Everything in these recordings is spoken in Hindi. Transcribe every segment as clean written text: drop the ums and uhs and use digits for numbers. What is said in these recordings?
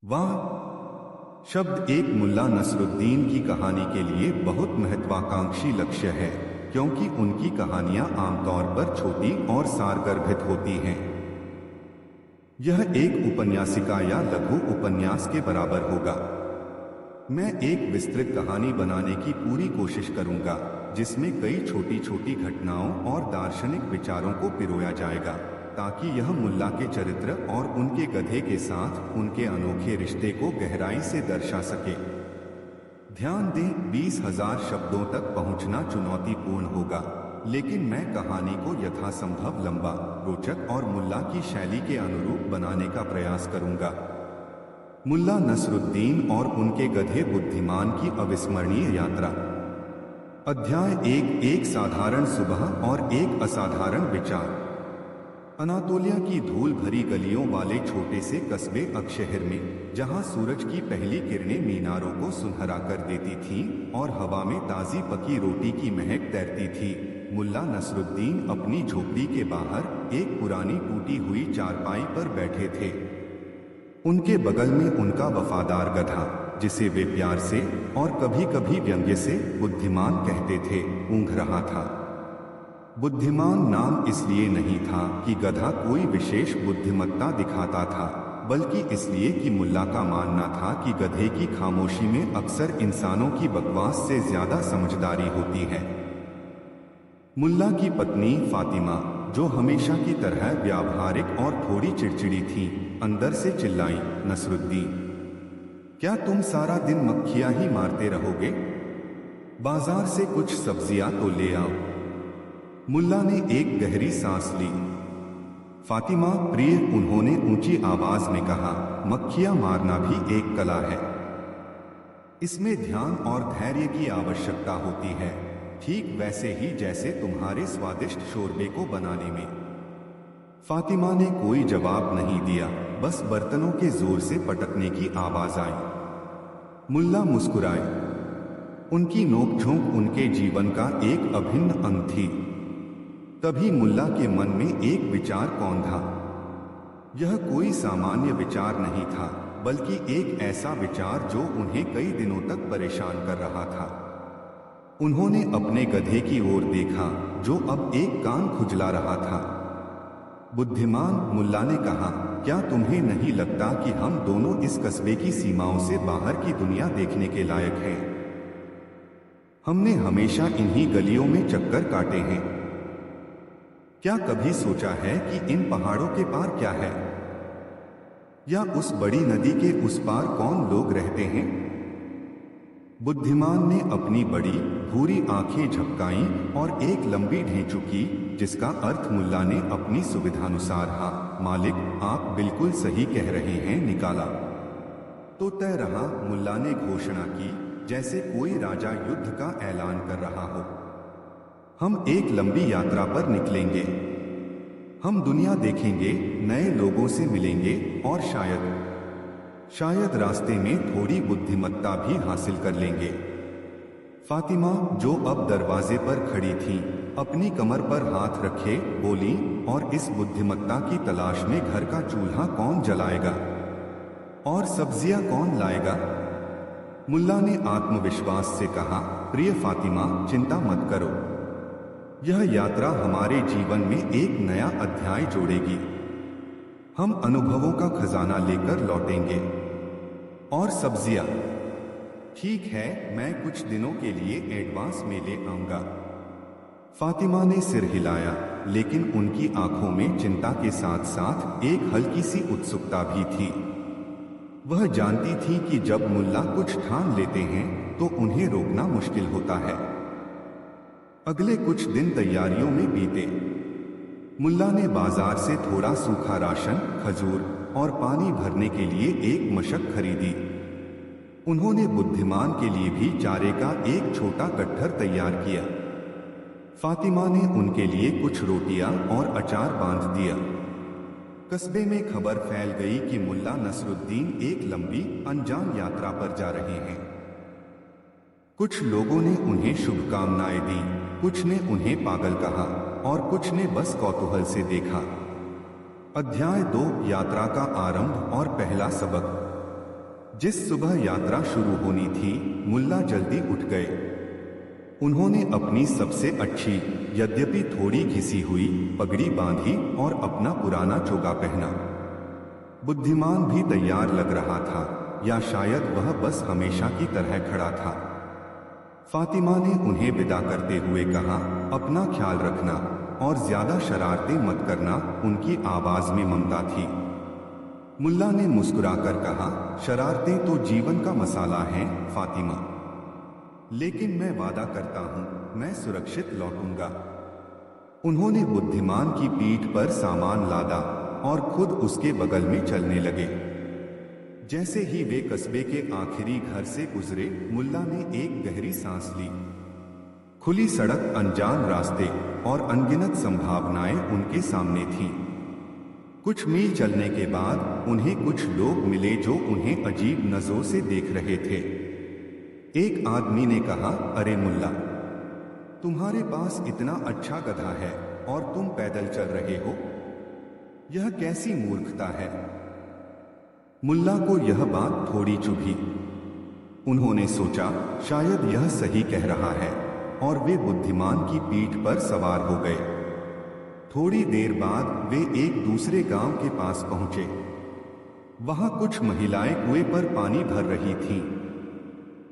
वाह। शब्द एक मुल्ला नसरुद्दीन की कहानी के लिए बहुत महत्वाकांक्षी लक्ष्य है, क्योंकि उनकी कहानियां आमतौर पर छोटी और सारगर्भित होती हैं। यह एक उपन्यासिका या लघु उपन्यास के बराबर होगा। मैं एक विस्तृत कहानी बनाने की पूरी कोशिश करूंगा, जिसमें कई छोटी छोटी घटनाओं और दार्शनिक विचारों को पिरोया जाएगा, ताकि यह मुल्ला के चरित्र और उनके गधे के साथ उनके अनोखे रिश्ते को गहराई से दर्शा सके। ध्यान दें, 20,000 शब्दों तक पहुंचना चुनौतीपूर्ण होगा, लेकिन मैं कहानी को यथासंभव लंबा, रोचक और मुल्ला की शैली के अनुरूप बनाने का प्रयास करूंगा। मुल्ला नसरुद्दीन और उनके गधे बुद्धिमान की अविस्मरणीय यात्रा। अध्याय 1। एक साधारण सुबह और एक असाधारण विचार। अनातोलिया की धूल भरी गलियों वाले छोटे से कस्बे अकशहर में, जहां सूरज की पहली किरणें मीनारों को सुनहरा कर देती थीं और हवा में ताजी पकी रोटी की महक तैरती थी, मुल्ला नसरुद्दीन अपनी झोपड़ी के बाहर एक पुरानी टूटी हुई चारपाई पर बैठे थे। उनके बगल में उनका वफादार गधा, जिसे वे प्यार से और कभी कभी व्यंग्य से बुद्धिमान कहते थे, ऊँघ रहा था। बुद्धिमान नाम इसलिए नहीं था कि गधा कोई विशेष बुद्धिमत्ता दिखाता था, बल्कि इसलिए कि मुल्ला का मानना था कि गधे की खामोशी में अक्सर इंसानों की बकवास से ज्यादा समझदारी होती है। मुल्ला की पत्नी फातिमा, जो हमेशा की तरह व्यावहारिक और थोड़ी चिड़चिड़ी थी, अंदर से चिल्लाई, नसरुद्दीन, क्या तुम सारा दिन मक्खियां ही मारते रहोगे? बाजार से कुछ सब्जियां तो ले आओ। मुल्ला ने एक गहरी सांस ली। फातिमा प्रिय, उन्होंने ऊंची आवाज में कहा, मक्खियां मारना भी एक कला है। इसमें ध्यान और धैर्य की आवश्यकता होती है, ठीक वैसे ही जैसे तुम्हारे स्वादिष्ट शोरबे को बनाने में। फातिमा ने कोई जवाब नहीं दिया, बस बर्तनों के जोर से पटकने की आवाज आई। मुल्ला मुस्कुराए। उनकी नोकझोंक उनके जीवन का एक अभिन्न अंग थी। तभी मुल्ला के मन में एक विचार कौंधा। यह कोई सामान्य विचार नहीं था, बल्कि एक ऐसा विचार जो उन्हें कई दिनों तक परेशान कर रहा था। उन्होंने अपने गधे की ओर देखा, जो अब एक कान खुजला रहा था। बुद्धिमान, मुल्ला ने कहा, क्या तुम्हें नहीं लगता कि हम दोनों इस कस्बे की सीमाओं से बाहर की दुनिया देखने के लायक हैं? हमने हमेशा इन्हीं गलियों में चक्कर काटे हैं। क्या कभी सोचा है कि इन पहाड़ों के पार क्या है? या उस बड़ी नदी के उस पार कौन लोग रहते हैं? बुद्धिमान ने अपनी बड़ी भूरी आंखें झपकाईं और एक लंबी ढेंचू की, जिसका अर्थ मुल्ला ने अपनी सुविधानुसार, हाँ मालिक, आप बिल्कुल सही कह रहे हैं, निकाला। तो तय रहा, मुल्ला ने घोषणा की, जैसे कोई राजा युद्ध का ऐलान कर रहा हो। हम एक लंबी यात्रा पर निकलेंगे। हम दुनिया देखेंगे, नए लोगों से मिलेंगे और शायद रास्ते में थोड़ी बुद्धिमत्ता भी हासिल कर लेंगे। फातिमा, जो अब दरवाजे पर खड़ी थी, अपनी कमर पर हाथ रखे बोली, और इस बुद्धिमत्ता की तलाश में घर का चूल्हा कौन जलाएगा और सब्जियां कौन लाएगा? मुल्ला ने आत्मविश्वास से कहा, प्रिय फातिमा, चिंता मत करो। यह यात्रा हमारे जीवन में एक नया अध्याय जोड़ेगी। हम अनुभवों का खजाना लेकर लौटेंगे। और सब्जियां? ठीक है, मैं कुछ दिनों के लिए एडवांस में ले आऊंगा। फातिमा ने सिर हिलाया, लेकिन उनकी आंखों में चिंता के साथ साथ एक हल्की सी उत्सुकता भी थी। वह जानती थी कि जब मुल्ला कुछ ठान लेते हैं तो उन्हें रोकना मुश्किल होता है। अगले कुछ दिन तैयारियों में बीते। मुल्ला ने बाजार से थोड़ा सूखा राशन, खजूर और पानी भरने के लिए एक मशक खरीदी। उन्होंने बुद्धिमान के लिए भी चारे का एक छोटा गट्ठर तैयार किया। फातिमा ने उनके लिए कुछ रोटियां और अचार बांध दिया। कस्बे में खबर फैल गई कि मुल्ला नसरुद्दीन एक लंबी, अनजान यात्रा पर जा रहे हैं। कुछ लोगों ने उन्हें शुभकामनाएं दी, कुछ ने उन्हें पागल कहा और कुछ ने बस कौतूहल से देखा। अध्याय 2, यात्रा का आरंभ और पहला सबक। जिस सुबह यात्रा शुरू होनी थी, मुल्ला जल्दी उठ गए। उन्होंने अपनी सबसे अच्छी, यद्यपि थोड़ी घिसी हुई पगड़ी बांधी और अपना पुराना चोगा पहना। बुद्धिमान भी तैयार लग रहा था, या शायद वह बस हमेशा की तरह खड़ा था। फातिमा ने उन्हें विदा करते हुए कहा, अपना ख्याल रखना और ज्यादा शरारतें मत करना। उनकी आवाज में ममता थी। मुल्ला ने मुस्कुराकर कहा, शरारतें तो जीवन का मसाला हैं फातिमा, लेकिन मैं वादा करता हूं मैं सुरक्षित लौटूंगा। उन्होंने बुद्धिमान की पीठ पर सामान लादा और खुद उसके बगल में चलने लगे। जैसे ही वे कस्बे के आखिरी घर से गुजरे, मुल्ला ने एक गहरी सांस ली। खुली सड़क, अनजान रास्ते और अनगिनत संभावनाएं उनके सामने थीं। कुछ मील चलने के बाद उन्हें कुछ लोग मिले जो उन्हें अजीब नजरों से देख रहे थे। एक आदमी ने कहा, अरे मुल्ला, तुम्हारे पास इतना अच्छा गधा है और तुम पैदल चल रहे हो, यह कैसी मूर्खता है। मुल्ला को यह बात थोड़ी चुभी। उन्होंने सोचा, शायद यह सही कह रहा है, और वे बुद्धिमान की पीठ पर सवार हो गए। थोड़ी देर बाद वे एक दूसरे गांव के पास पहुंचे। वहां कुछ महिलाएं कुएं पर पानी भर रही थीं।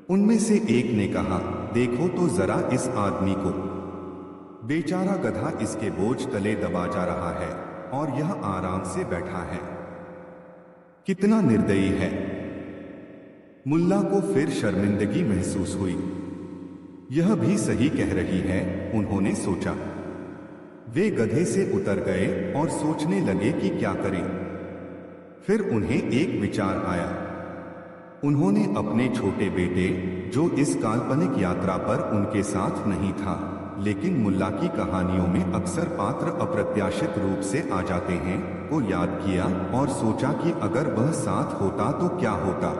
उनमें से एक ने कहा, देखो तो जरा इस आदमी को, बेचारा गधा इसके बोझ तले दबा जा रहा है और यह आराम से बैठा है, कितना निर्दयी है। मुल्ला को फिर शर्मिंदगी महसूस हुई। यह भी सही कह रही है, उन्होंने सोचा। वे गधे से उतर गए और सोचने लगे कि क्या करें। फिर उन्हें एक विचार आया। उन्होंने अपने छोटे बेटे, जो इस काल्पनिक यात्रा पर उनके साथ नहीं था, लेकिन मुल्ला की कहानियों में अक्सर पात्र अप्रत्याशित रूप से आ जाते हैं, को याद किया और सोचा कि अगर वह साथ होता तो क्या होता।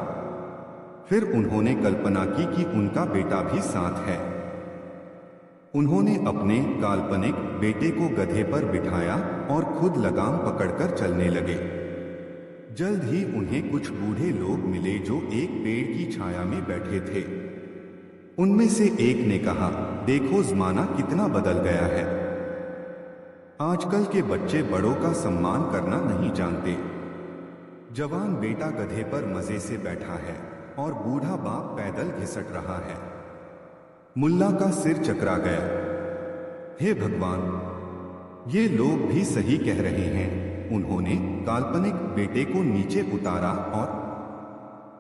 फिर उन्होंने कल्पना की कि उनका बेटा भी साथ है। उन्होंने अपने काल्पनिक बेटे को गधे पर बिठाया और खुद लगाम पकड़कर चलने लगे। जल्द ही उन्हें कुछ बूढ़े लोग मिले जो एक पेड़ की छाया में बैठे थे। उनमें से एक ने कहा, देखो ज़माना कितना बदल गया है। आजकल के बच्चे बड़ों का सम्मान करना नहीं जानते। जवान बेटा गधे पर मजे से बैठा है और बूढ़ा बाप पैदल घिसट रहा है। मुल्ला का सिर चकरा गया। हे भगवान, ये लोग भी सही कह रहे हैं। उन्होंने काल्पनिक बेटे को नीचे उतारा और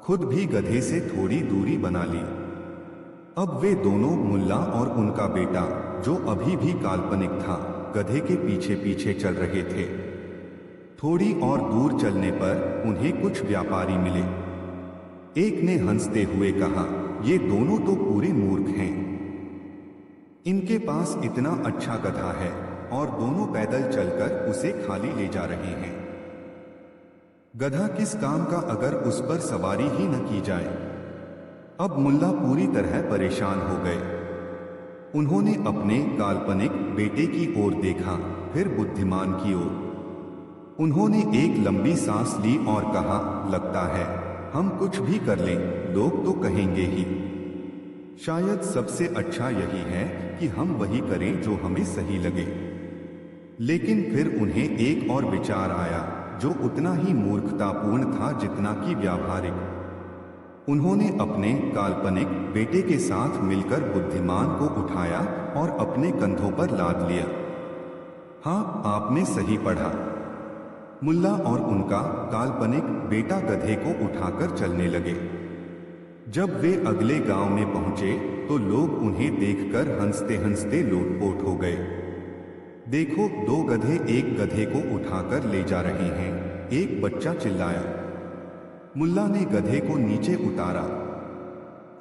खुद भी गधे से थोड़ी दूरी बना ली। अब वे दोनों, मुल्ला और उनका बेटा, जो अभी भी काल्पनिक था, गधे के पीछे पीछे चल रहे थे। थोड़ी और दूर चलने पर उन्हें कुछ व्यापारी मिले। एक ने हंसते हुए कहा, ये दोनों तो पूरे मूर्ख हैं। इनके पास इतना अच्छा गधा है और दोनों पैदल चलकर उसे खाली ले जा रहे हैं। गधा किस काम का अगर उस पर सवारी ही न की जाए। अब मुल्ला पूरी तरह परेशान हो गए। उन्होंने अपने काल्पनिक बेटे की ओर देखा, फिर बुद्धिमान की ओर। उन्होंने एक लंबी सांस ली और कहा, लगता है हम कुछ भी कर लें, लोग तो कहेंगे ही। शायद सबसे अच्छा यही है कि हम वही करें जो हमें सही लगे। लेकिन फिर उन्हें एक और विचार आया, जो उतना ही मूर्खतापूर्ण था जितना कि व्यावहारिक। उन्होंने अपने काल्पनिक बेटे के साथ मिलकर बुद्धिमान को उठाया और अपने कंधों पर लाद लिया। हाँ, आपने सही पढ़ा। मुल्ला और उनका काल्पनिक बेटा गधे को उठाकर चलने लगे। जब वे अगले गांव में पहुंचे तो लोग उन्हें देखकर हंसते हंसते लोटपोट हो गए। देखो, दो गधे एक गधे को उठाकर ले जा रहे हैं, एक बच्चा चिल्लाया। मुल्ला ने गधे को नीचे उतारा।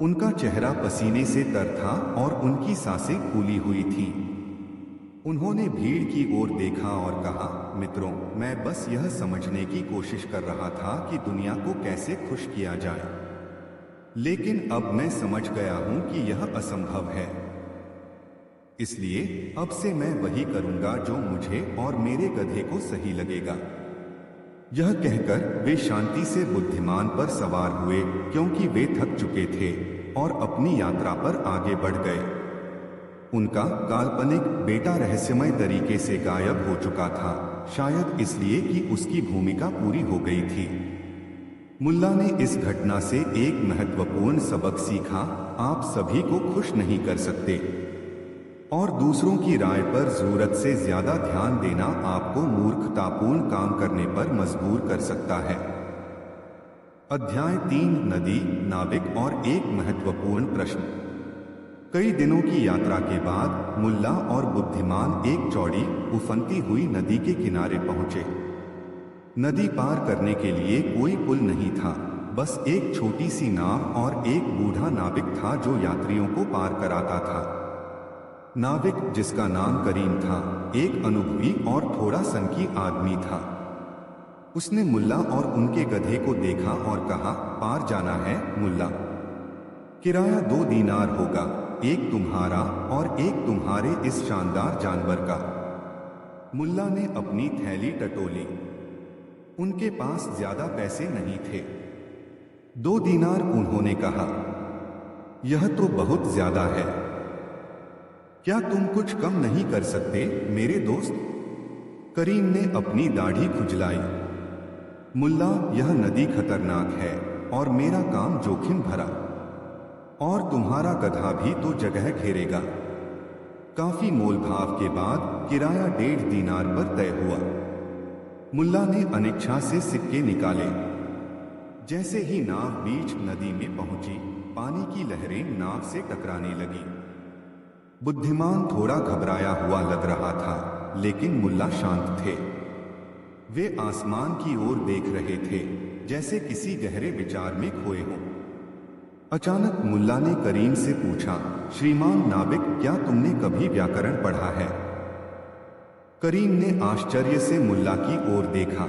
उनका चेहरा पसीने से तर था और उनकी सांसें फूली हुई थीं। उन्होंने भीड़ की ओर देखा और कहा, मित्रों, मैं बस यह समझने की कोशिश कर रहा था कि दुनिया को कैसे खुश किया जाए, लेकिन अब मैं समझ गया हूं कि यह असंभव है। इसलिए अब से मैं वही करूंगा जो मुझे और मेरे गधे को सही लगेगा। यह कहकर वे शांति से बुद्धिमान पर सवार हुए, क्योंकि वे थक चुके थे, और अपनी यात्रा पर आगे बढ़ गए। उनका काल्पनिक बेटा रहस्यमय तरीके से गायब हो चुका था, शायद इसलिए कि उसकी भूमिका पूरी हो गई थी। मुल्ला ने इस घटना से एक महत्वपूर्ण सबक सीखा, आप सभी को खुश नहीं कर सकते, और दूसरों की राय पर जरूरत से ज्यादा ध्यान देना आपको मूर्खतापूर्ण काम करने पर मजबूर कर सकता है। अध्याय 3, नदी, नाविक और एक महत्वपूर्ण प्रश्न। कई दिनों की यात्रा के बाद मुल्ला और बुद्धिमान एक चौड़ी उफनती हुई नदी के किनारे पहुंचे। नदी पार करने के लिए कोई पुल नहीं था, बस एक छोटी सी नाव और एक बूढ़ा नाविक था जो यात्रियों को पार कराता था। नाविक, जिसका नाम करीम था, एक अनुभवी और थोड़ा सनकी आदमी था। उसने मुल्ला और उनके गधे को देखा और कहा, पार जाना है मुल्ला, किराया 2 दीनार होगा, एक तुम्हारा और एक तुम्हारे इस शानदार जानवर का। मुल्ला ने अपनी थैली टटोली। उनके पास ज्यादा पैसे नहीं थे। 2 दीनार, उन्होंने कहा, यह तो बहुत ज्यादा है। क्या तुम कुछ कम नहीं कर सकते मेरे दोस्त? करीम ने अपनी दाढ़ी खुजलाई। मुल्ला, यह नदी खतरनाक है और मेरा काम जोखिम भरा, और तुम्हारा गधा भी तो जगह घेरेगा। काफी मोलभाव के बाद किराया 1.5 दीनार पर तय हुआ। मुल्ला ने अनिच्छा से सिक्के निकाले। जैसे ही नाव बीच नदी में पहुंची, पानी की लहरें नाव से टकराने लगी। बुद्धिमान थोड़ा घबराया हुआ लग रहा था, लेकिन मुल्ला शांत थे। वे आसमान की ओर देख रहे थे, जैसे किसी गहरे विचार में खोए हों। अचानक मुल्ला ने करीम से पूछा, श्रीमान नाविक, क्या तुमने कभी व्याकरण पढ़ा है? करीम ने आश्चर्य से मुल्ला की ओर देखा।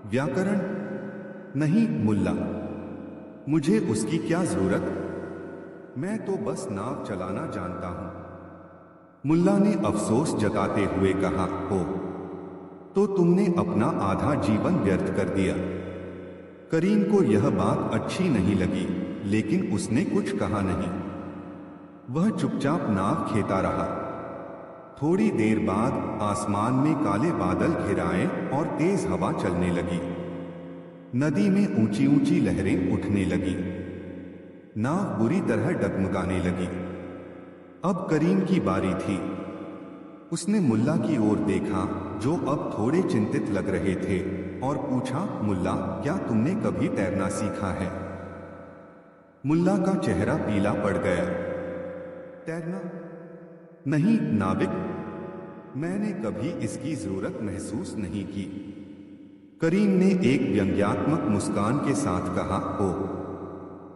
व्याकरण? नहीं मुल्ला, मुझे उसकी क्या जरूरत, मैं तो बस नाव चलाना जानता हूं। मुल्ला ने अफसोस जताते हुए कहा, हो तो तुमने अपना आधा जीवन व्यर्थ कर दिया। करीम को यह बात अच्छी नहीं लगी, लेकिन उसने कुछ कहा नहीं। वह चुपचाप नाव खेता रहा। थोड़ी देर बाद आसमान में काले बादल घिर आए और तेज हवा चलने लगी। नदी में ऊंची ऊंची लहरें उठने लगी। नाव बुरी तरह डगमगाने लगी। अब करीम की बारी थी। उसने मुल्ला की ओर देखा, जो अब थोड़े चिंतित लग रहे थे, और पूछा, मुल्ला, क्या तुमने कभी तैरना सीखा है? मुल्ला का चेहरा पीला पड़ गया। तैरना? नहीं नाविक, मैंने कभी इसकी जरूरत महसूस नहीं की। करीम ने एक व्यंग्यात्मक मुस्कान के साथ कहा, ओ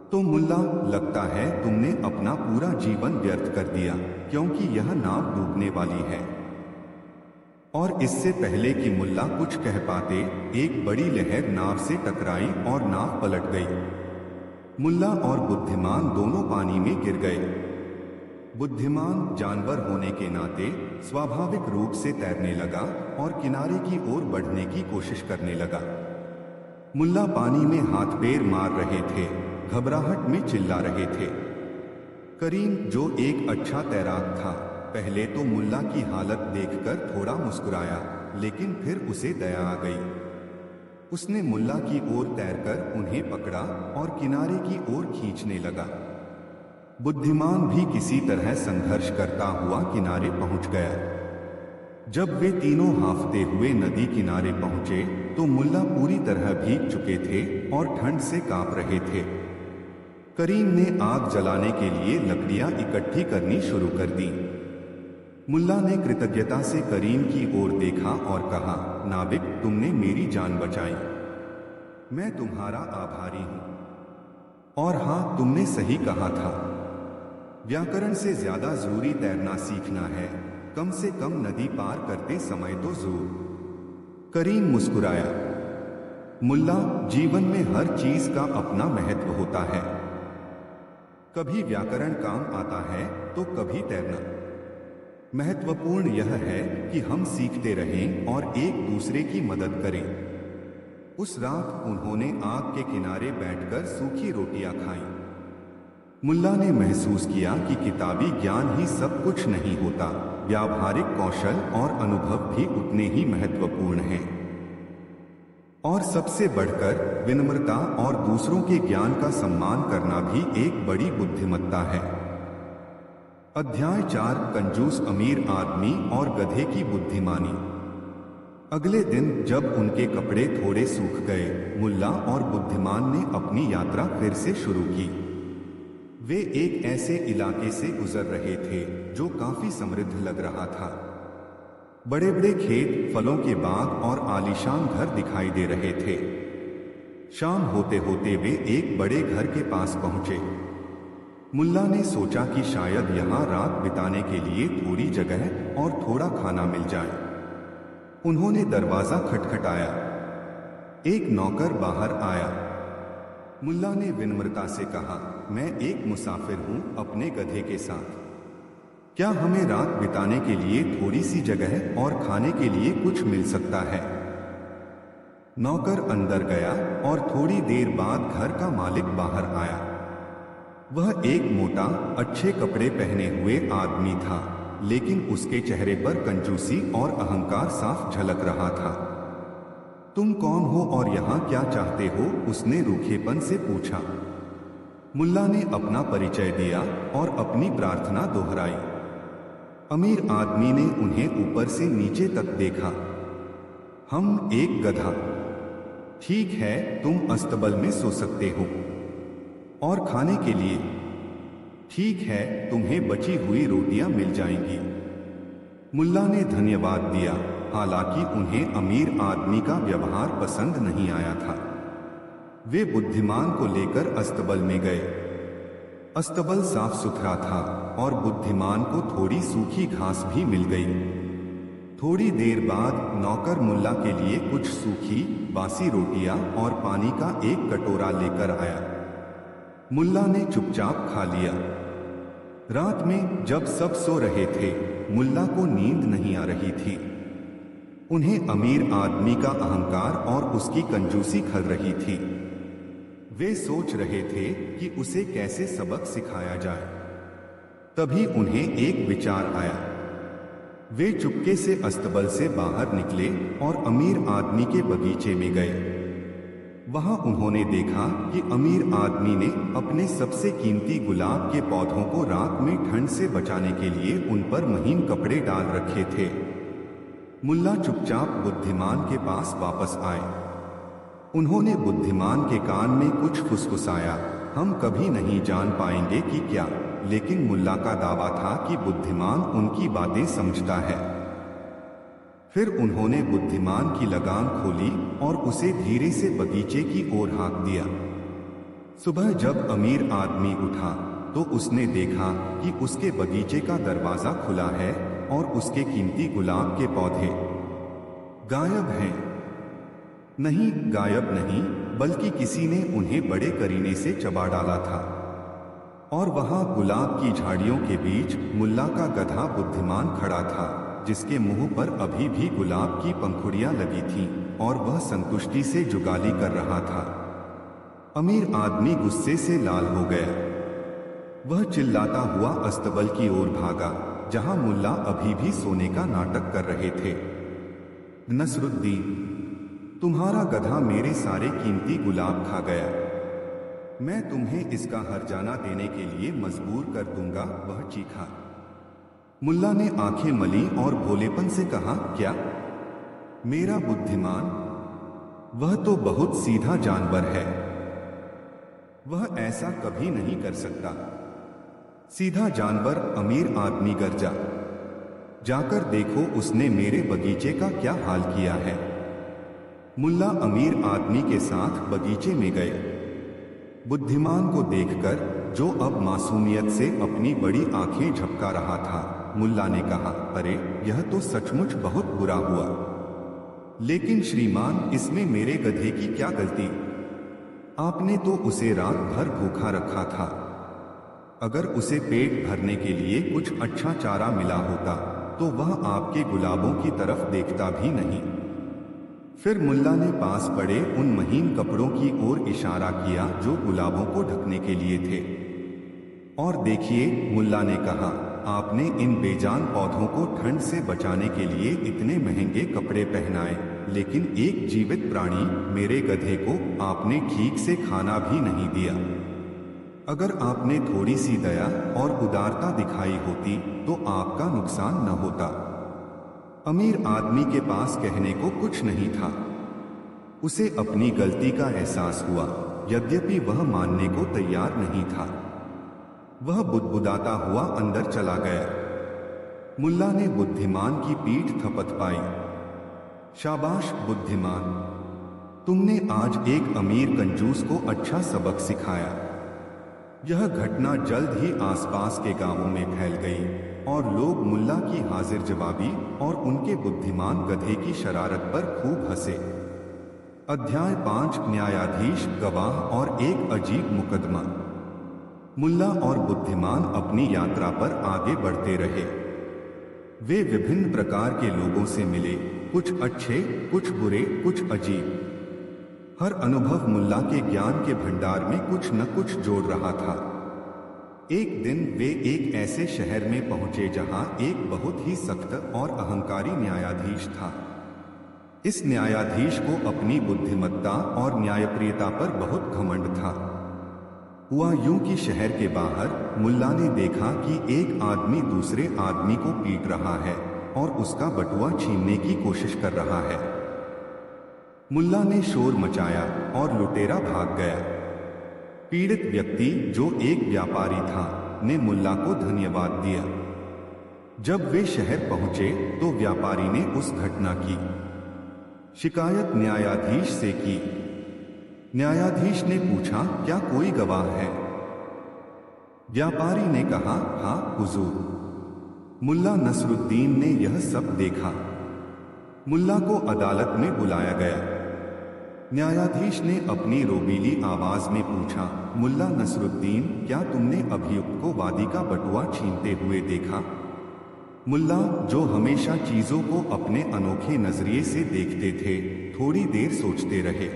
तो मुल्ला, लगता है तुमने अपना पूरा जीवन व्यर्थ कर दिया, क्योंकि यह नाव डूबने वाली है। और इससे पहले कि मुल्ला कुछ कह पाते, एक बड़ी लहर नाव से टकराई और नाव पलट गई। मुल्ला और बुद्धिमान दोनों पानी में गिर गए। बुद्धिमान जानवर होने के नाते स्वाभाविक रूप से तैरने लगा और किनारे की ओर बढ़ने की कोशिश करने लगा। मुल्ला पानी में हाथ पैर मार रहे थे, घबराहट में चिल्ला रहे थे। करीम, जो एक अच्छा तैराक था, पहले तो मुल्ला की हालत देखकर थोड़ा मुस्कुराया, लेकिन फिर उसे दया आ गई। उसने मुल्ला की ओर तैरकर उन्हें पकड़ा और किनारे की ओर खींचने लगा। बुद्धिमान भी किसी तरह संघर्ष करता हुआ किनारे पहुंच गया। जब वे तीनों हांफते हुए नदी किनारे पहुंचे, तो मुल्ला पूरी तरह भीग चुके थे और ठंड से कांप रहे थे। करीम ने आग जलाने के लिए लकड़ियां इकट्ठी करनी शुरू कर दी। मुल्ला ने कृतज्ञता से करीम की ओर देखा और कहा, नाविक, तुमने मेरी जान बचाई। मैं तुम्हारा आभारी हूं। और हाँ, तुमने सही कहा था, व्याकरण से ज्यादा जरूरी तैरना सीखना है, कम से कम नदी पार करते समय तो जरूर। करीम मुस्कुराया। मुल्ला, जीवन में हर चीज का अपना महत्व होता है। कभी व्याकरण काम आता है तो कभी तैरना। महत्वपूर्ण यह है कि हम सीखते रहें और एक दूसरे की मदद करें। उस रात उन्होंने आग के किनारे बैठकर सूखी रोटियां खाईं। मुल्ला ने महसूस किया कि किताबी ज्ञान ही सब कुछ नहीं होता, व्यावहारिक कौशल और अनुभव भी उतने ही महत्वपूर्ण हैं। और सबसे बढ़कर विनम्रता और दूसरों के ज्ञान का सम्मान करना भी एक बड़ी बुद्धिमत्ता है। अध्याय 4 कंजूस अमीर आदमी और गधे की बुद्धिमानी। अगले दिन जब उनके कपड़े थोड़े सूख गए, मुल्ला और बुद्धिमान ने अपनी यात्रा फिर से शुरू की। वे एक ऐसे इलाके से गुजर रहे थे जो काफी समृद्ध लग रहा था। बड़े बड़े खेत, फलों के बाग और आलीशान घर दिखाई दे रहे थे। शाम होते होते वे एक बड़े घर के पास पहुंचे। मुल्ला ने सोचा कि शायद यहाँ रात बिताने के लिए थोड़ी जगह और थोड़ा खाना मिल जाए। उन्होंने दरवाजा खटखटाया। एक नौकर बाहर आया। मुल्ला ने विनम्रता से कहा, मैं एक मुसाफिर हूं अपने गधे के साथ। क्या हमें रात बिताने के लिए थोड़ी सी जगह और खाने के लिए कुछ मिल सकता है? नौकर अंदर गया और थोड़ी देर बाद घर का मालिक बाहर आया। वह एक मोटा, अच्छे कपड़े पहने हुए आदमी था, लेकिन उसके चेहरे पर कंजूसी और अहंकार साफ झलक रहा था। तुम कौन हो और यहाँ क्या चाहते हो? उसने रूखेपन से पूछा। मुल्ला ने अपना परिचय दिया और अपनी प्रार्थना दोहराई। अमीर आदमी ने उन्हें ऊपर से नीचे तक देखा। हम एक गधा। ठीक है, तुम अस्तबल में सो सकते हो। और खाने के लिए? ठीक है, तुम्हें बची हुई रोटियां मिल जाएंगी। मुल्ला ने धन्यवाद दिया, हालांकि उन्हें अमीर आदमी का व्यवहार पसंद नहीं आया था। वे बुद्धिमान को लेकर अस्तबल में गए। अस्तबल साफ सुथरा था और बुद्धिमान को थोड़ी सूखी घास भी मिल गई। थोड़ी देर बाद नौकर मुल्ला के लिए कुछ सूखी बासी रोटियां और पानी का एक कटोरा लेकर आया। मुल्ला ने चुपचाप खा लिया। रात में जब सब सो रहे थे, मुल्ला को नींद नहीं आ रही थी। उन्हें अमीर आदमी का अहंकार और उसकी कंजूसी खल रही थी। वे सोच रहे थे कि उसे कैसे सबक सिखाया जाए। तभी उन्हें एक विचार आया। वे चुपके से अस्तबल से बाहर निकले और अमीर आदमी के बगीचे में गए। वहां उन्होंने देखा कि अमीर आदमी ने अपने सबसे कीमती गुलाब के पौधों को रात में ठंड से बचाने के लिए उन पर महीन कपड़े डाल रखे थे। मुल्ला चुपचाप बुद्धिमान के पास वापस आए। उन्होंने बुद्धिमान के कान में कुछ फुसफुसाया। हम कभी नहीं जान पाएंगे कि क्या, लेकिन मुल्ला का दावा था कि बुद्धिमान उनकी बातें समझता है। फिर उन्होंने बुद्धिमान की लगाम खोली और उसे धीरे से बगीचे की ओर हाँक दिया। सुबह जब अमीर आदमी उठा तो उसने देखा कि उसके बगीचे का दरवाजा खुला है और उसके कीमती गुलाब के पौधे गायब हैं। नहीं, गायब नहीं, बल्कि किसी ने उन्हें बड़े करीने से चबा डाला था। और वहां गुलाब की झाड़ियों के बीच मुल्ला का गधा बुद्धिमान खड़ा था, जिसके मुंह पर अभी भी गुलाब की पंखुड़ियां लगी थीं और वह संतुष्टि से जुगाली कर रहा था। अमीर आदमी गुस्से से लाल हो गया। वह चिल्लाता हुआ अस्तबल की ओर भागा, जहां मुल्ला अभी भी सोने का नाटक कर रहे थे। नसरुद्दीन, तुम्हारा गधा मेरे सारे कीमती गुलाब खा गया। मैं तुम्हें इसका हर्जाना देने के लिए मजबूर कर दूंगा, वह चीखा। मुल्ला ने आंखें मली और भोलेपन से कहा, क्या? मेरा बुद्धिमान? वह तो बहुत सीधा जानवर है। वह ऐसा कभी नहीं कर सकता। सीधा जानवर? अमीर आदमी गरजा। जाकर देखो उसने मेरे बगीचे का क्या हाल किया है। मुल्ला अमीर आदमी के साथ बगीचे में गए। बुद्धिमान को देखकर, जो अब मासूमियत से अपनी बड़ी आंखें झपका रहा था, मुल्ला ने कहा, अरे यह तो सचमुच बहुत बुरा हुआ। लेकिन श्रीमान, इसमें मेरे गधे की क्या गलती? आपने तो उसे रात भर भूखा रखा था। अगर उसे पेट भरने के लिए कुछ अच्छा चारा मिला होता तो वह आपके गुलाबों की तरफ देखता भी नहीं। फिर मुल्ला ने पास पड़े उन महीन कपड़ों की ओर इशारा किया जो गुलाबों को ढकने के लिए थे। और देखिए, मुल्ला ने कहा, आपने इन बेजान पौधों को ठंड से बचाने के लिए इतने महंगे कपड़े पहनाए, लेकिन एक जीवित प्राणी, मेरे गधे को आपने ठीक से खाना भी नहीं दिया। अगर आपने थोड़ी सी दया और उदारता दिखाई होती तो आपका नुकसान न होता। अमीर आदमी के पास कहने को कुछ नहीं था। उसे अपनी गलती का एहसास हुआ, यद्यपि वह मानने को तैयार नहीं था। वह बुदबुदाता हुआ अंदर चला गया। मुल्ला ने बुद्धिमान की पीठ थपथपाई। शाबाश बुद्धिमान, तुमने आज एक अमीर कंजूस को अच्छा सबक सिखाया। यह घटना जल्द ही आसपास के गांवों में फैल गई और लोग मुल्ला की हाजिर जवाबी और उनके बुद्धिमान गधे की शरारत पर खूब हंसे। अध्याय 5 न्यायाधीश, गवाह और एक अजीब मुकदमा। मुल्ला और बुद्धिमान अपनी यात्रा पर आगे बढ़ते रहे। वे विभिन्न प्रकार के लोगों से मिले, कुछ अच्छे, कुछ बुरे, कुछ अजीब। हर अनुभव मुल्ला के ज्ञान के भंडार में कुछ न कुछ जोड़ रहा था। एक दिन वे एक ऐसे शहर में पहुंचे जहां एक बहुत ही सख्त और अहंकारी न्यायाधीश था। इस न्यायाधीश को अपनी बुद्धिमत्ता और न्यायप्रियता पर बहुत घमंड था। हुआ यूं कि शहर के बाहर मुल्ला ने देखा कि एक आदमी दूसरे आदमी को पीट रहा है और उसका बटुआ छीनने की कोशिश कर रहा है। मुल्ला ने शोर मचाया और लुटेरा भाग गया। पीड़ित व्यक्ति, जो एक व्यापारी था, ने मुल्ला को धन्यवाद दिया। जब वे शहर पहुंचे तो व्यापारी ने उस घटना की शिकायत न्यायाधीश से की। न्यायाधीश ने पूछा, क्या कोई गवाह है? व्यापारी ने कहा, हाँ हुजूर। मुल्ला नसरुद्दीन ने यह सब देखा। मुल्ला को अदालत में बुलाया गया। न्यायाधीश ने अपनी रोबीली आवाज में पूछा, मुल्ला नसरुद्दीन, क्या तुमने अभियुक्त को वादी का बटुआ छीनते हुए देखा? मुल्ला, जो हमेशा चीजों को अपने अनोखे नजरिए से देखते थे, थोड़ी देर सोचते रहे।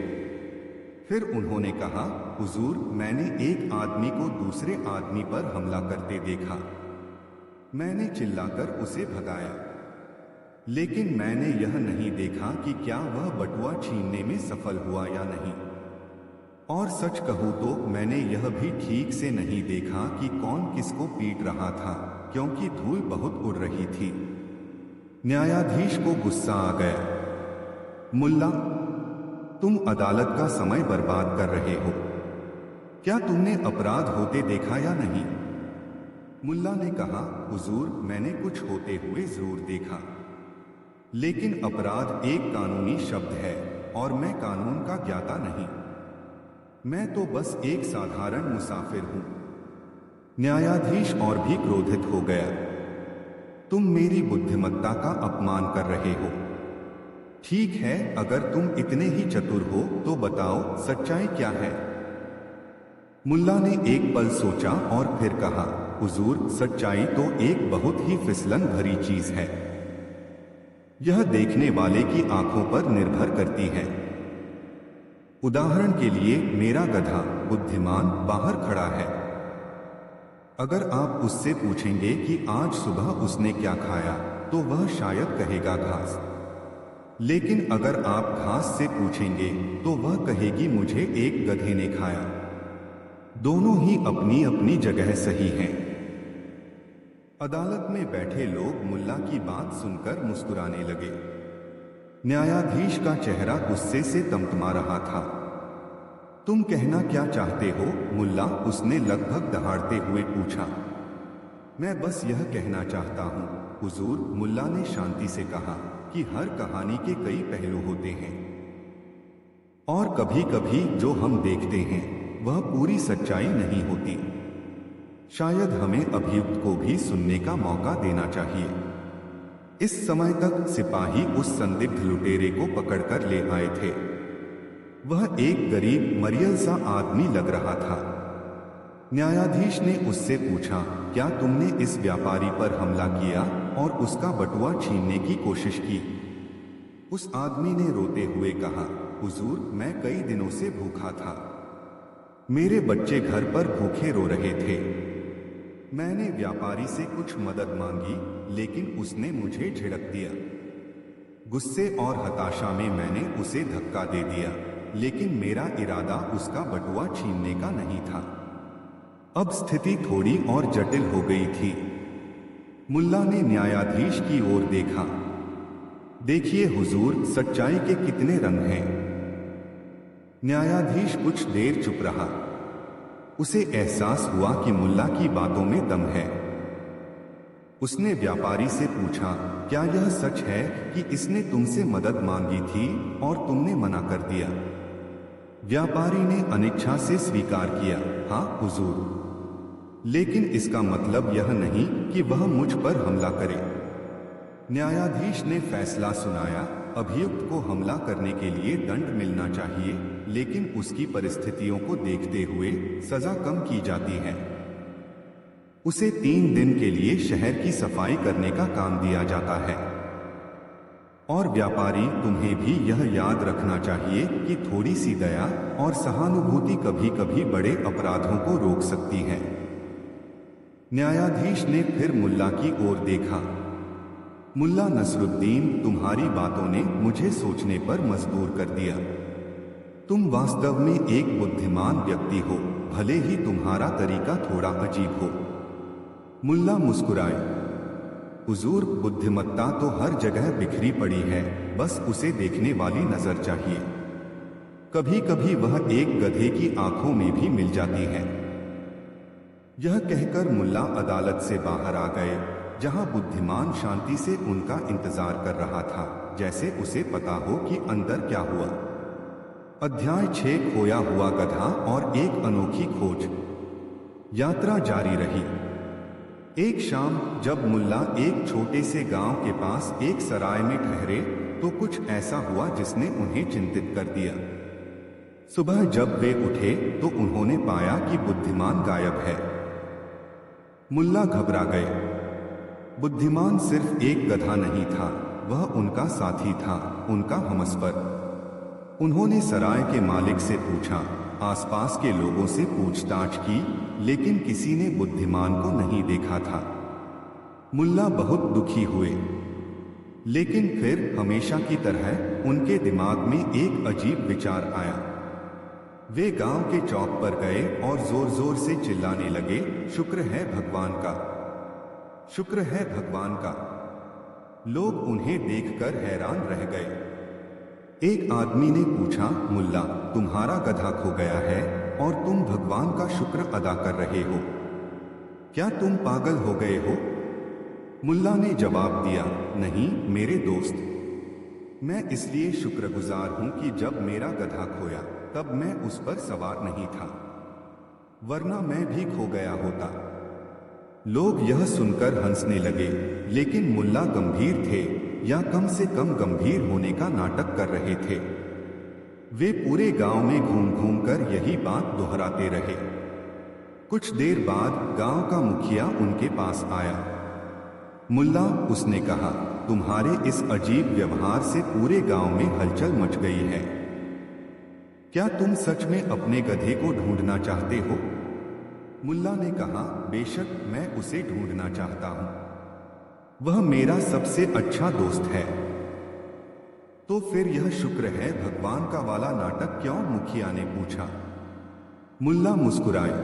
फिर उन्होंने कहा, हुजूर, मैंने एक आदमी को दूसरे आदमी पर हमला करते देखा। मैंने चिल्लाकर उसे भगाया, लेकिन मैंने यह नहीं देखा कि क्या वह बटुआ छीनने में सफल हुआ या नहीं। और सच कहूं तो मैंने यह भी ठीक से नहीं देखा कि कौन किसको पीट रहा था, क्योंकि धूल बहुत उड़ रही थी। न्यायाधीश को गुस्सा आ गया। मुल्ला, तुम अदालत का समय बर्बाद कर रहे हो। क्या तुमने अपराध होते देखा या नहीं? मुल्ला ने कहा, हुजूर, मैंने कुछ होते हुए जरूर देखा, लेकिन अपराध एक कानूनी शब्द है और मैं कानून का ज्ञाता नहीं। मैं तो बस एक साधारण मुसाफिर हूं। न्यायाधीश और भी क्रोधित हो गया। तुम मेरी बुद्धिमत्ता का अपमान कर रहे हो। ठीक है, अगर तुम इतने ही चतुर हो तो बताओ, सच्चाई क्या है? मुल्ला ने एक पल सोचा और फिर कहा, हुजूर, सच्चाई तो एक बहुत ही फिसलन भरी चीज है। यह देखने वाले की आंखों पर निर्भर करती है। उदाहरण के लिए, मेरा गधा बुद्धिमान बाहर खड़ा है। अगर आप उससे पूछेंगे कि आज सुबह उसने क्या खाया, तो वह शायद कहेगा घास। लेकिन अगर आप घास से पूछेंगे तो वह कहेगी मुझे एक गधे ने खाया। दोनों ही अपनी अपनी जगह सही हैं। अदालत में बैठे लोग मुल्ला की बात सुनकर मुस्कुराने लगे। न्यायाधीश का चेहरा गुस्से से तमतमा रहा था। तुम कहना क्या चाहते हो मुल्ला? उसने लगभग दहाड़ते हुए पूछा। मैं बस यह कहना चाहता हूँ हुजूर, मुल्ला ने शांति से कहा, कि हर कहानी के कई पहलू होते हैं और कभी कभी जो हम देखते हैं वह पूरी सच्चाई नहीं होती। शायद हमें अभियुक्त को भी सुनने का मौका देना चाहिए। इस समय तक सिपाही उस संदिग्ध लुटेरे को पकड़कर ले आए थे। वह एक गरीब मरियल सा आदमी लग रहा था। न्यायाधीश ने उससे पूछा, क्या तुमने इस व्यापारी पर हमला किया और उसका बटुआ छीनने की कोशिश की? उस आदमी ने रोते हुए कहा, हुजूर, मैं कई दिनों से भूखा था। मेरे बच्चे घर पर भूखे रो रहे थे। मैंने व्यापारी से कुछ मदद मांगी, लेकिन उसने मुझे झिड़क दिया। गुस्से और हताशा में मैंने उसे धक्का दे दिया, लेकिन मेरा इरादा उसका बटुआ छीनने का नहीं था। अब स्थिति थोड़ी और जटिल हो गई थी। मुल्ला ने न्यायाधीश की ओर देखा। देखिए हुजूर, सच्चाई के कितने रंग हैं। न्यायाधीश कुछ देर चुप रहा। उसे एहसास हुआ कि मुल्ला की बातों में दम है। उसने व्यापारी से पूछा, क्या यह सच है कि इसने तुमसे मदद मांगी थी और तुमने मना कर दिया? व्यापारी ने अनिच्छा से स्वीकार किया, हाँ हुजूर, लेकिन इसका मतलब यह नहीं कि वह मुझ पर हमला करे। न्यायाधीश ने फैसला सुनाया, अभियुक्त को हमला करने के लिए दंड मिलना चाहिए, लेकिन उसकी परिस्थितियों को देखते हुए सजा कम की जाती है। उसे 3 दिन के लिए शहर की सफाई करने का काम दिया जाता है। और व्यापारी, तुम्हें भी यह याद रखना चाहिए कि थोड़ी सी दया और सहानुभूति कभी कभी बड़े अपराधों को रोक सकती है। न्यायाधीश ने फिर मुल्ला की ओर देखा। मुल्ला नसरुद्दीन, तुम्हारी बातों ने मुझे सोचने पर मजबूर कर दिया। तुम वास्तव में एक बुद्धिमान व्यक्ति हो, भले ही तुम्हारा तरीका थोड़ा अजीब हो। मुल्ला मुस्कुराए, हुजूर, बुद्धिमत्ता तो हर जगह बिखरी पड़ी है, बस उसे देखने वाली नजर चाहिए। कभी कभी वह एक गधे की आंखों में भी मिल जाती है। यह कहकर मुल्ला अदालत से बाहर आ गए, जहां बुद्धिमान शांति से उनका इंतजार कर रहा था, जैसे उसे पता हो कि अंदर क्या हुआ। अध्याय 6, खोया हुआ गधा और एक अनोखी खोज। यात्रा जारी रही। एक शाम जब मुल्ला एक छोटे से गांव के पास एक सराय में ठहरे, तो कुछ ऐसा हुआ जिसने उन्हें चिंतित कर दिया। सुबह जब वे उठे तो उन्होंने पाया कि बुद्धिमान गायब है। मुल्ला घबरा गए। बुद्धिमान सिर्फ एक गधा नहीं था, वह उनका साथी था, उनका हमसफर। उन्होंने सराय के मालिक से पूछा, आसपास के लोगों से पूछताछ की, लेकिन किसी ने बुद्धिमान को नहीं देखा था। मुल्ला बहुत दुखी हुए, लेकिन फिर हमेशा की तरह उनके दिमाग में एक अजीब विचार आया। वे गांव के चौक पर गए और जोर जोर से चिल्लाने लगे, शुक्र है भगवान का, शुक्र है भगवान का। लोग उन्हें देखकर हैरान रह गए। एक आदमी ने पूछा, मुल्ला, तुम्हारा गधा खो गया है और तुम भगवान का शुक्र अदा कर रहे हो, क्या तुम पागल हो गए हो? मुल्ला ने जवाब दिया, नहीं मेरे दोस्त, मैं इसलिए शुक्रगुजार हूं कि जब मेरा गधा खोया तब मैं उस पर सवार नहीं था, वरना मैं भी खो गया होता। लोग यह सुनकर हंसने लगे, लेकिन मुल्ला गंभीर थे, या कम से कम गंभीर होने का नाटक कर रहे थे। वे पूरे गांव में घूम घूम कर यही बात दोहराते रहे। कुछ देर बाद गांव का मुखिया उनके पास आया। मुल्ला, उसने कहा, तुम्हारे इस अजीब व्यवहार से पूरे गांव में हलचल मच गई है। क्या तुम सच में अपने गधे को ढूंढना चाहते हो? मुल्ला ने कहा, बेशक मैं उसे ढूंढना चाहता हूं, वह मेरा सबसे अच्छा दोस्त है। तो फिर यह शुक्र है भगवान का वाला नाटक क्यों? मुखिया ने पूछा। मुल्ला मुस्कुराए,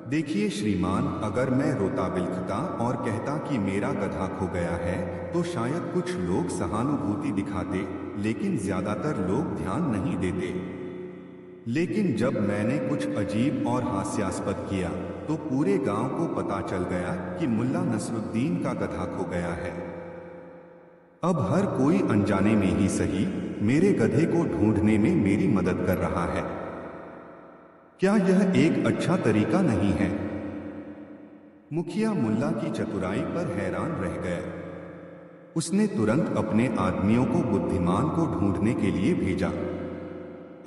देखिए श्रीमान, अगर मैं रोता बिलखता और कहता कि मेरा गधा खो गया है तो शायद कुछ लोग सहानुभूति दिखाते, लेकिन ज्यादातर लोग ध्यान नहीं देते। लेकिन जब मैंने कुछ अजीब और हास्यास्पद किया तो पूरे गांव को पता चल गया कि मुल्ला नसरुद्दीन का गधा खो गया है। अब हर कोई अनजाने में ही सही मेरे गधे को ढूंढने में मेरी मदद कर रहा है। क्या यह एक अच्छा तरीका नहीं है? मुखिया मुल्ला की चतुराई पर हैरान रह गया। उसने तुरंत अपने आदमियों को बुद्धिमान को ढूंढने के लिए भेजा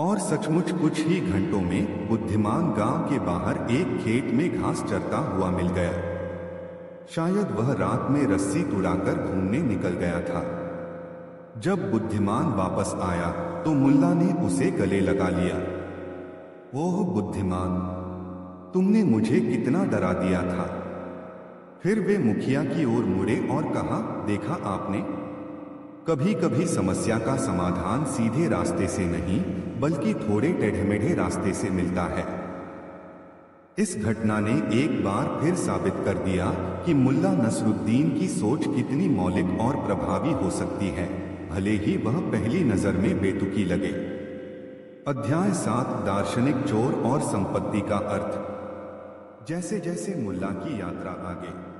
और सचमुच कुछ ही घंटों में बुद्धिमान गांव के बाहर एक खेत में घास चरता हुआ मिल गया। शायद वह रात में रस्सी तुड़ाकर घूमने निकल गया था। जब बुद्धिमान वापस आया तो मुल्ला ने उसे गले लगा लिया। ओह बुद्धिमान, तुमने मुझे कितना डरा दिया था। फिर वे मुखिया की ओर मुड़े और कहा, देखा आपने, कभी कभी समस्या का समाधान सीधे रास्ते से नहीं बल्कि थोड़े टेढ़े-मेढ़े रास्ते से मिलता है। इस घटना ने एक बार फिर साबित कर दिया कि मुल्ला नसरुद्दीन की सोच कितनी मौलिक और प्रभावी हो सकती है, भले ही वह पहली नजर में बेतुकी लगे। अध्याय 7, दार्शनिक चोर और संपत्ति का अर्थ। जैसे जैसे मुल्ला की यात्रा आगे